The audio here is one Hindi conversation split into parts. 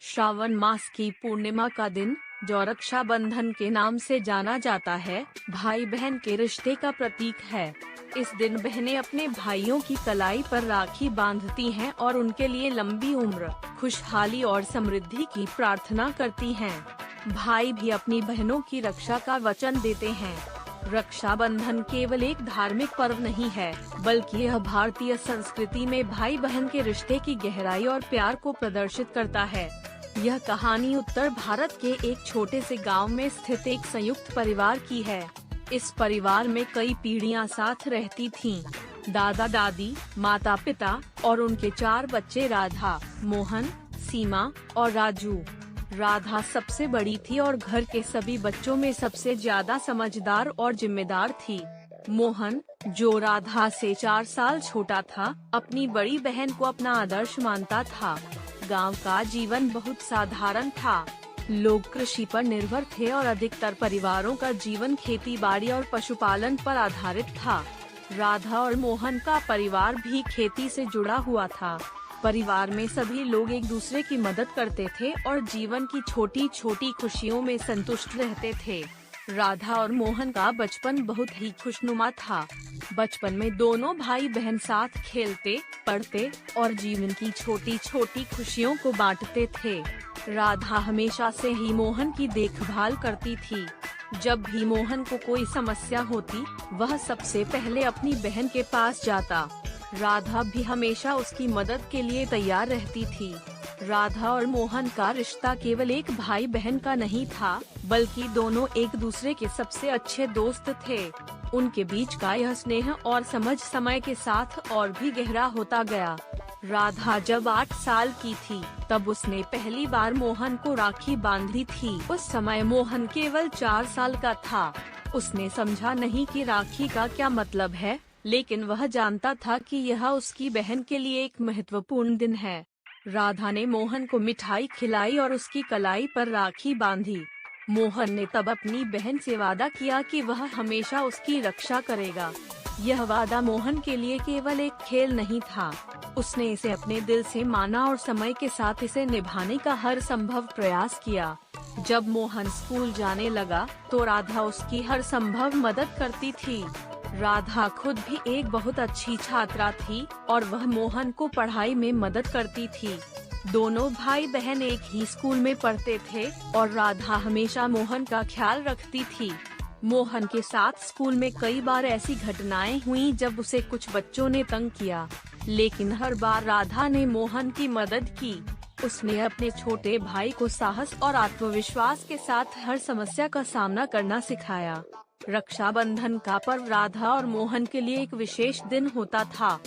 श्रावण मास की पूर्णिमा का दिन, जो रक्षाबंधन के नाम से जाना जाता है, भाई बहन के रिश्ते का प्रतीक है। इस दिन बहनें अपने भाइयों की कलाई पर राखी बांधती हैं और उनके लिए लंबी उम्र, खुशहाली और समृद्धि की प्रार्थना करती हैं। भाई भी अपनी बहनों की रक्षा का वचन देते हैं। रक्षाबंधन केवल एक धार्मिक पर्व नहीं है, बल्कि यह भारतीय संस्कृति में भाई बहन के रिश्ते की गहराई और प्यार को प्रदर्शित करता है। यह कहानी उत्तर भारत के एक छोटे से गांव में स्थित एक संयुक्त परिवार की है। इस परिवार में कई पीढ़ियां साथ रहती थीं। दादा दादी, माता पिता और उनके 4 बच्चे राधा, मोहन, सीमा और राजू। राधा सबसे बड़ी थी और घर के सभी बच्चों में सबसे ज्यादा समझदार और जिम्मेदार थी। मोहन, जो राधा से 4 साल छोटा था, अपनी बड़ी बहन को अपना आदर्श मानता था। गांव का जीवन बहुत साधारण था। लोग कृषि पर निर्भर थे और अधिकतर परिवारों का जीवन खेती बाड़ी और पशुपालन पर आधारित था। राधा और मोहन का परिवार भी खेती से जुड़ा हुआ था। परिवार में सभी लोग एक दूसरे की मदद करते थे और जीवन की छोटी छोटी खुशियों में संतुष्ट रहते थे। राधा और मोहन का बचपन बहुत ही खुशनुमा था। बचपन में दोनों भाई बहन साथ खेलते, पढ़ते और जीवन की छोटी छोटी खुशियों को बांटते थे। राधा हमेशा से ही मोहन की देखभाल करती थी। जब भी मोहन को कोई समस्या होती, वह सबसे पहले अपनी बहन के पास जाता। राधा भी हमेशा उसकी मदद के लिए तैयार रहती थी। राधा और मोहन का रिश्ता केवल एक भाई बहन का नहीं था, बल्कि दोनों एक दूसरे के सबसे अच्छे दोस्त थे। उनके बीच का यह स्नेह और समझ समय के साथ और भी गहरा होता गया। राधा जब 8 साल की थी, तब उसने पहली बार मोहन को राखी बांधी थी। उस समय मोहन केवल 4 साल का था। उसने समझा नहीं कि राखी का क्या मतलब है, लेकिन वह जानता था कि यह उसकी बहन के लिए एक महत्वपूर्ण दिन है। राधा ने मोहन को मिठाई खिलाई और उसकी कलाई पर राखी बांधी। मोहन ने तब अपनी बहन से वादा किया कि वह हमेशा उसकी रक्षा करेगा। यह वादा मोहन के लिए केवल एक खेल नहीं था। उसने इसे अपने दिल से माना और समय के साथ इसे निभाने का हर संभव प्रयास किया। जब मोहन स्कूल जाने लगा, तो राधा उसकी हर संभव मदद करती थी। राधा खुद भी एक बहुत अच्छी छात्रा थी और वह मोहन को पढ़ाई में मदद करती थी। दोनों भाई बहन एक ही स्कूल में पढ़ते थे और राधा हमेशा मोहन का ख्याल रखती थी। मोहन के साथ स्कूल में कई बार ऐसी घटनाएं हुई जब उसे कुछ बच्चों ने तंग किया, लेकिन हर बार राधा ने मोहन की मदद की। उसने अपने छोटे भाई को साहस और आत्मविश्वास के साथ हर समस्या का सामना करना सिखाया। रक्षाबंधन का पर्व राधा और मोहन के लिए एक विशेष दिन होता था।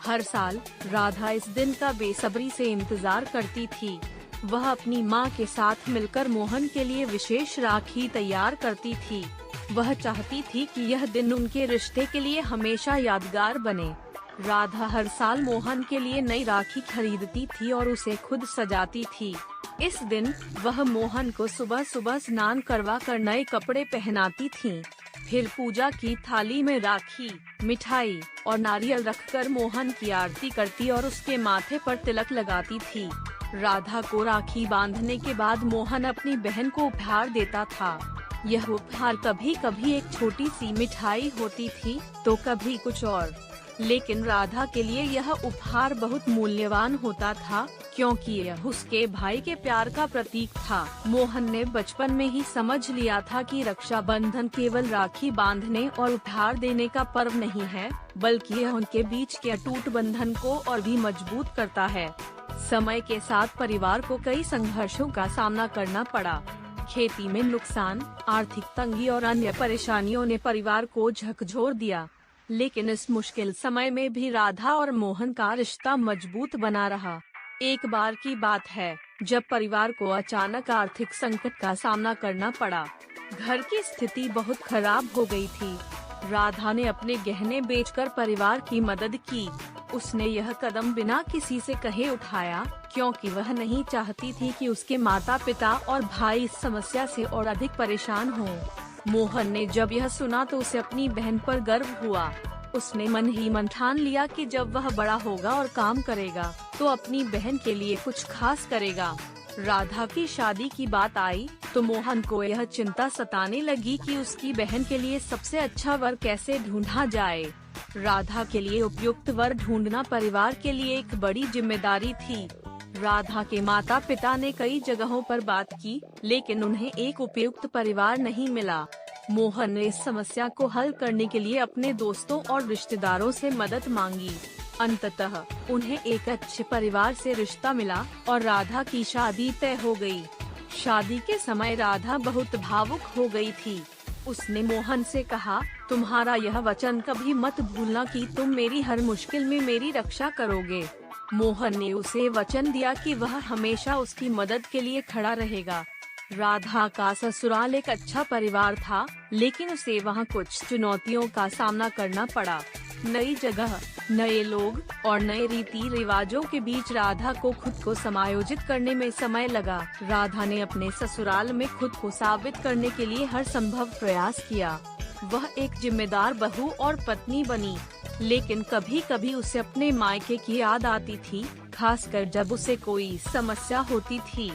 हर साल राधा इस दिन का बेसब्री से इंतजार करती थी। वह अपनी माँ के साथ मिलकर मोहन के लिए विशेष राखी तैयार करती थी। वह चाहती थी कि यह दिन उनके रिश्ते के लिए हमेशा यादगार बने। राधा हर साल मोहन के लिए नई राखी खरीदती थी और उसे खुद सजाती थी। इस दिन वह मोहन को सुबह सुबह स्नान करवा कर नए कपड़े पहनाती थी। फिर पूजा की थाली में राखी, मिठाई और नारियल रखकर मोहन की आरती करती और उसके माथे पर तिलक लगाती थी। राधा को राखी बांधने के बाद मोहन अपनी बहन को उपहार देता था। यह उपहार कभी कभी एक छोटी सी मिठाई होती थी, तो कभी कुछ और। लेकिन राधा के लिए यह उपहार बहुत मूल्यवान होता था, क्योंकि यह उसके भाई के प्यार का प्रतीक था। मोहन ने बचपन में ही समझ लिया था कि रक्षाबंधन केवल राखी बांधने और उपहार देने का पर्व नहीं है, बल्कि यह उनके बीच के अटूट बंधन को और भी मजबूत करता है। समय के साथ परिवार को कई संघर्षों का सामना करना पड़ा। खेती में नुकसान, आर्थिक तंगी और अन्य परेशानियों ने परिवार को झकझोर दिया, लेकिन इस मुश्किल समय में भी राधा और मोहन का रिश्ता मजबूत बना रहा। एक बार की बात है, जब परिवार को अचानक आर्थिक संकट का सामना करना पड़ा। घर की स्थिति बहुत खराब हो गई थी। राधा ने अपने गहने बेचकर परिवार की मदद की। उसने यह कदम बिना किसी से कहे उठाया, क्योंकि वह नहीं चाहती थी कि उसके माता पिता और भाई इस समस्या से और अधिक परेशान हों। मोहन ने जब यह सुना तो उसे अपनी बहन पर गर्व हुआ। उसने मन ही मन ठान लिया कि जब वह बड़ा होगा और काम करेगा, तो अपनी बहन के लिए कुछ खास करेगा। राधा की शादी की बात आई तो मोहन को यह चिंता सताने लगी कि उसकी बहन के लिए सबसे अच्छा वर कैसे ढूंढा जाए। राधा के लिए उपयुक्त वर ढूंढना परिवार के लिए एक बड़ी जिम्मेदारी थी। राधा के माता पिता ने कई जगहों पर बात की, लेकिन उन्हें एक उपयुक्त परिवार नहीं मिला। मोहन ने इस समस्या को हल करने के लिए अपने दोस्तों और रिश्तेदारों से मदद मांगी। अंततः उन्हें एक अच्छे परिवार से रिश्ता मिला और राधा की शादी तय हो गई। शादी के समय राधा बहुत भावुक हो गई थी। उसने मोहन से कहा, तुम्हारा यह वचन कभी मत भूलना कि तुम मेरी हर मुश्किल में मेरी रक्षा करोगे। मोहन ने उसे वचन दिया कि वह हमेशा उसकी मदद के लिए खड़ा रहेगा। राधा का ससुराल एक अच्छा परिवार था, लेकिन उसे वहाँ कुछ चुनौतियों का सामना करना पड़ा। नई जगह, नए लोग और नए रीति रिवाजों के बीच राधा को खुद को समायोजित करने में समय लगा। राधा ने अपने ससुराल में खुद को साबित करने के लिए हर संभव प्रयास किया। वह एक जिम्मेदार बहू और पत्नी बनी, लेकिन कभी कभी उसे अपने मायके की याद आती थी, खासकर जब उसे कोई समस्या होती थी।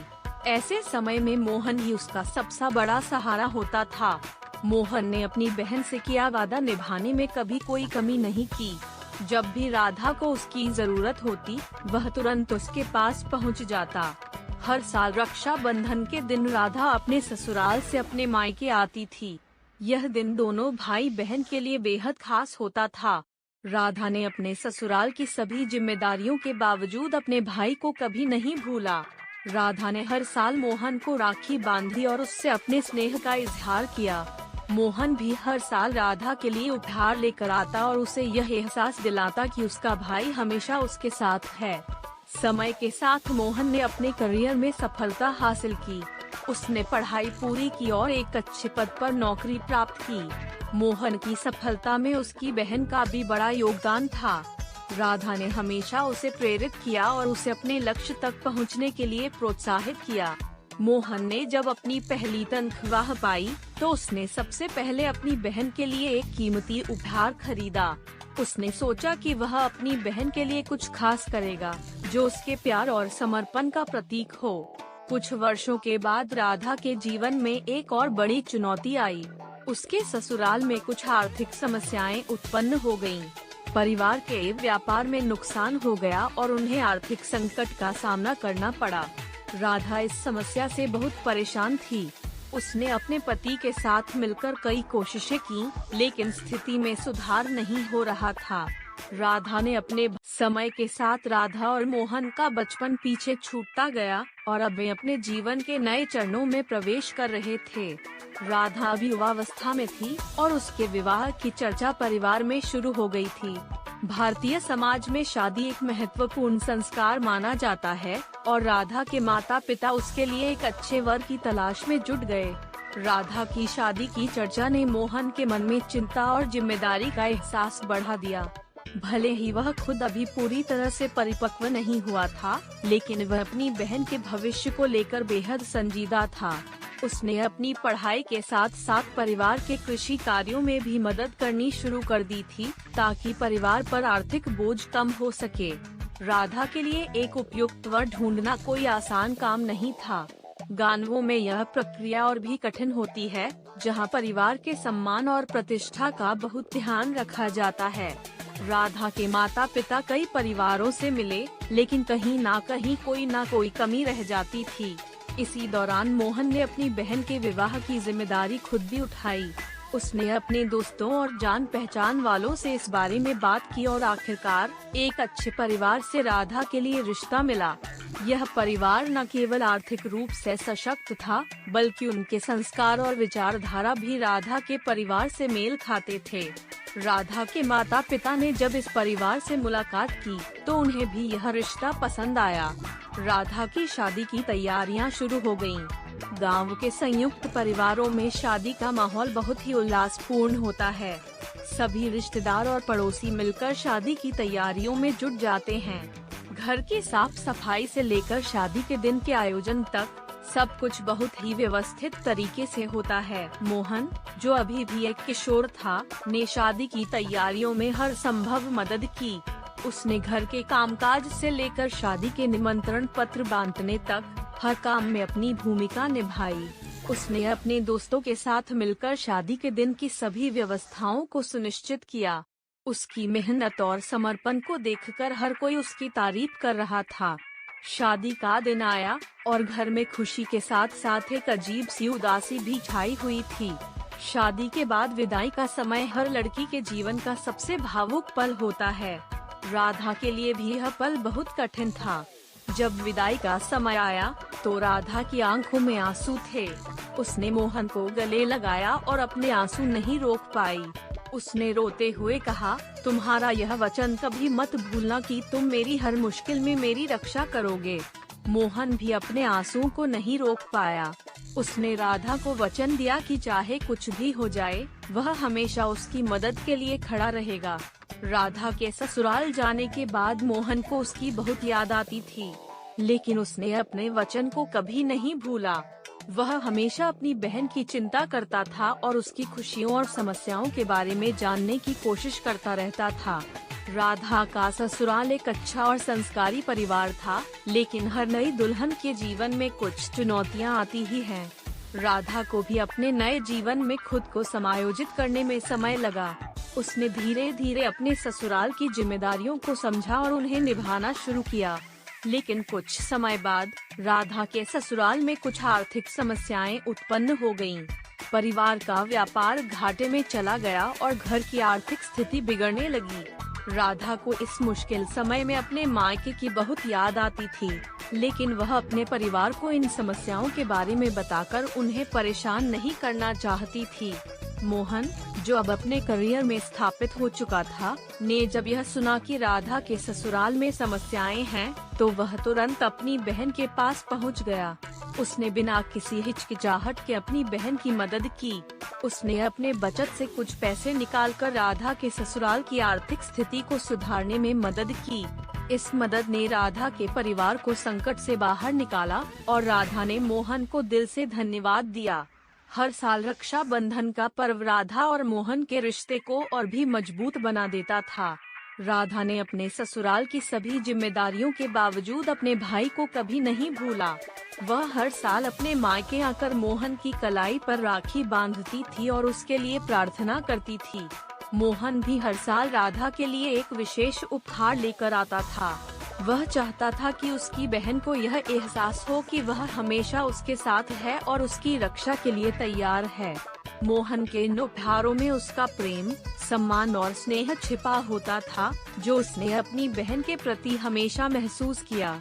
ऐसे समय में मोहन ही उसका सबसे बड़ा सहारा होता था। मोहन ने अपनी बहन से किया वादा निभाने में कभी कोई कमी नहीं की। जब भी राधा को उसकी जरूरत होती, वह तुरंत उसके पास पहुंच जाता। हर साल रक्षाबंधन के दिन राधा अपने ससुराल से अपने मायके आती थी। यह दिन दोनों भाई बहन के लिए बेहद खास होता था। राधा ने अपने ससुराल की सभी जिम्मेदारियों के बावजूद अपने भाई को कभी नहीं भूला। राधा ने हर साल मोहन को राखी बांधी और उससे अपने स्नेह का इजहार किया। मोहन भी हर साल राधा के लिए उपहार लेकर आता और उसे यह एहसास दिलाता कि उसका भाई हमेशा उसके साथ है। समय के साथ मोहन ने अपने करियर में सफलता हासिल की। उसने पढ़ाई पूरी की और एक अच्छे पद पर नौकरी प्राप्त की। मोहन की सफलता में उसकी बहन का भी बड़ा योगदान था। राधा ने हमेशा उसे प्रेरित किया और उसे अपने लक्ष्य तक पहुंचने के लिए प्रोत्साहित किया। मोहन ने जब अपनी पहली तनख्वाह पाई तो उसने सबसे पहले अपनी बहन के लिए एक कीमती उपहार खरीदा। उसने सोचा कि वह अपनी बहन के लिए कुछ खास करेगा, जो उसके प्यार और समर्पण का प्रतीक हो। कुछ वर्षों के बाद राधा के जीवन में एक और बड़ी चुनौती आई। उसके ससुराल में कुछ आर्थिक समस्याएं उत्पन्न हो गयीं। परिवार के व्यापार में नुकसान हो गया और उन्हें आर्थिक संकट का सामना करना पड़ा। राधा इस समस्या से बहुत परेशान थी। उसने अपने पति के साथ मिलकर कई कोशिशें की, लेकिन स्थिति में सुधार नहीं हो रहा था। राधा ने अपने समय के साथ राधा और मोहन का बचपन पीछे छूटता गया और अब वे अपने जीवन के नए चरणों में प्रवेश कर रहे थे। राधा अभी युवावस्था में थी और उसके विवाह की चर्चा परिवार में शुरू हो गई थी। भारतीय समाज में शादी एक महत्वपूर्ण संस्कार माना जाता है और राधा के माता पिता उसके लिए एक अच्छे वर की तलाश में जुट गए। राधा की शादी की चर्चा ने मोहन के मन में चिंता और जिम्मेदारी का एहसास बढ़ा दिया। भले ही वह खुद अभी पूरी तरह से परिपक्व नहीं हुआ था, लेकिन वह अपनी बहन के भविष्य को लेकर बेहद संजीदा था। उसने अपनी पढ़ाई के साथ साथ परिवार के कृषि कार्यों में भी मदद करनी शुरू कर दी थी, ताकि परिवार पर आर्थिक बोझ कम हो सके। राधा के लिए एक उपयुक्त वर ढूंढना कोई आसान काम नहीं था। गाँवों में यह प्रक्रिया और भी कठिन होती है, जहां परिवार के सम्मान और प्रतिष्ठा का बहुत ध्यान रखा जाता है। राधा के माता पिता कई परिवारों से मिले, लेकिन कहीं ना कहीं कोई ना कोई कमी रह जाती थी। इसी दौरान मोहन ने अपनी बहन के विवाह की जिम्मेदारी खुद भी उठाई। उसने अपने दोस्तों और जान पहचान वालों से इस बारे में बात की और आखिरकार एक अच्छे परिवार से राधा के लिए रिश्ता मिला। यह परिवार न केवल आर्थिक रूप से सशक्त था, बल्कि उनके संस्कार और विचारधारा भी राधा के परिवार से मेल खाते थे। राधा के माता पिता ने जब इस परिवार से मुलाकात की तो उन्हें भी यह रिश्ता पसंद आया। राधा की शादी की तैयारियां शुरू हो गयीं। गांव के संयुक्त परिवारों में शादी का माहौल बहुत ही उल्लासपूर्ण होता है। सभी रिश्तेदार और पड़ोसी मिलकर शादी की तैयारियों में जुट जाते हैं। घर की साफ सफाई से लेकर शादी के दिन के आयोजन तक सब कुछ बहुत ही व्यवस्थित तरीके से होता है। मोहन, जो अभी भी एक किशोर था, ने शादी की तैयारियों में हर संभव मदद की। उसने घर के कामकाज से लेकर शादी के निमंत्रण पत्र बांटने तक हर काम में अपनी भूमिका निभाई। उसने अपने दोस्तों के साथ मिलकर शादी के दिन की सभी व्यवस्थाओं को सुनिश्चित किया। उसकी मेहनत और समर्पण को देखकर हर कोई उसकी तारीफ कर रहा था। शादी का दिन आया और घर में खुशी के साथ साथ एक अजीब सी उदासी भी छाई हुई थी। शादी के बाद विदाई का समय हर लड़की के जीवन का सबसे भावुक पल होता है। राधा के लिए भी यह पल बहुत कठिन था। जब विदाई का समय आया तो राधा की आंखों में आंसू थे। उसने मोहन को गले लगाया और अपने आंसू नहीं रोक पाई। उसने रोते हुए कहा, तुम्हारा यह वचन कभी मत भूलना कि तुम मेरी हर मुश्किल में मेरी रक्षा करोगे। मोहन भी अपने आंसुओं को नहीं रोक पाया। उसने राधा को वचन दिया कि चाहे कुछ भी हो जाए, वह हमेशा उसकी मदद के लिए खड़ा रहेगा। राधा के ससुराल जाने के बाद मोहन को उसकी बहुत याद आती थी, लेकिन उसने अपने वचन को कभी नहीं भूला। वह हमेशा अपनी बहन की चिंता करता था और उसकी खुशियों और समस्याओं के बारे में जानने की कोशिश करता रहता था। राधा का ससुराल एक अच्छा और संस्कारी परिवार था, लेकिन हर नई दुल्हन के जीवन में कुछ चुनौतियां आती ही हैं। राधा को भी अपने नए जीवन में खुद को समायोजित करने में समय लगा। उसने धीरे धीरे अपने ससुराल की जिम्मेदारियों को समझा और उन्हें निभाना शुरू किया। लेकिन कुछ समय बाद राधा के ससुराल में कुछ आर्थिक समस्याएं उत्पन्न हो गईं। परिवार का व्यापार घाटे में चला गया और घर की आर्थिक स्थिति बिगड़ने लगी। राधा को इस मुश्किल समय में अपने मायके की बहुत याद आती थी, लेकिन वह अपने परिवार को इन समस्याओं के बारे में बताकर उन्हें परेशान नहीं करना चाहती थी। मोहन, जो अब अपने करियर में स्थापित हो चुका था, ने जब यह सुना कि राधा के ससुराल में समस्याएं हैं, तो वह तुरंत अपनी बहन के पास पहुंच गया। उसने बिना किसी हिचकिचाहट के अपनी बहन की मदद की। उसने अपने बचत से कुछ पैसे निकालकर राधा के ससुराल की आर्थिक स्थिति को सुधारने में मदद की। इस मदद ने राधा के परिवार को संकट से बाहर निकाला और राधा ने मोहन को दिल से धन्यवाद दिया। हर साल रक्षाबंधन का पर्व राधा और मोहन के रिश्ते को और भी मजबूत बना देता था। राधा ने अपने ससुराल की सभी जिम्मेदारियों के बावजूद अपने भाई को कभी नहीं भूला। वह हर साल अपने मायके आकर मोहन की कलाई पर राखी बांधती थी और उसके लिए प्रार्थना करती थी। मोहन भी हर साल राधा के लिए एक विशेष उपहार लेकर आता था। वह चाहता था कि उसकी बहन को यह एहसास हो कि वह हमेशा उसके साथ है और उसकी रक्षा के लिए तैयार है। मोहन के इन उपहारों में उसका प्रेम, सम्मान और स्नेह छिपा होता था, जो उसने अपनी बहन के प्रति हमेशा महसूस किया।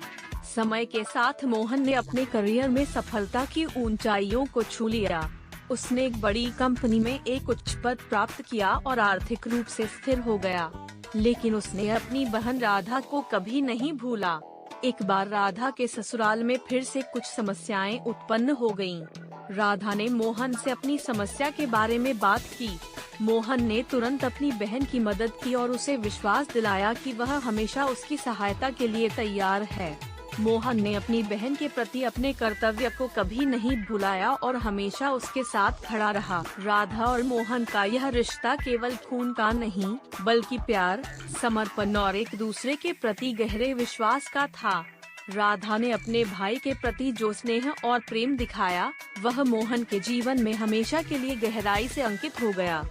समय के साथ मोहन ने अपने करियर में सफलता की ऊंचाइयों को छू लिया। उसने एक बड़ी कंपनी में एक उच्च पद प्राप्त किया और आर्थिक रूप से स्थिर हो गया। लेकिन उसने अपनी बहन राधा को कभी नहीं भूला। एक बार राधा के ससुराल में फिर से कुछ समस्याएं उत्पन्न हो गईं। राधा ने मोहन से अपनी समस्या के बारे में बात की। मोहन ने तुरंत अपनी बहन की मदद की और उसे विश्वास दिलाया कि वह हमेशा उसकी सहायता के लिए तैयार है। मोहन ने अपनी बहन के प्रति अपने कर्तव्य को कभी नहीं भुलाया और हमेशा उसके साथ खड़ा रहा। राधा और मोहन का यह रिश्ता केवल खून का नहीं, बल्कि प्यार, समर्पण और एक दूसरे के प्रति गहरे विश्वास का था। राधा ने अपने भाई के प्रति जो स्नेह और प्रेम दिखाया, वह मोहन के जीवन में हमेशा के लिए गहराई से अंकित हो गया।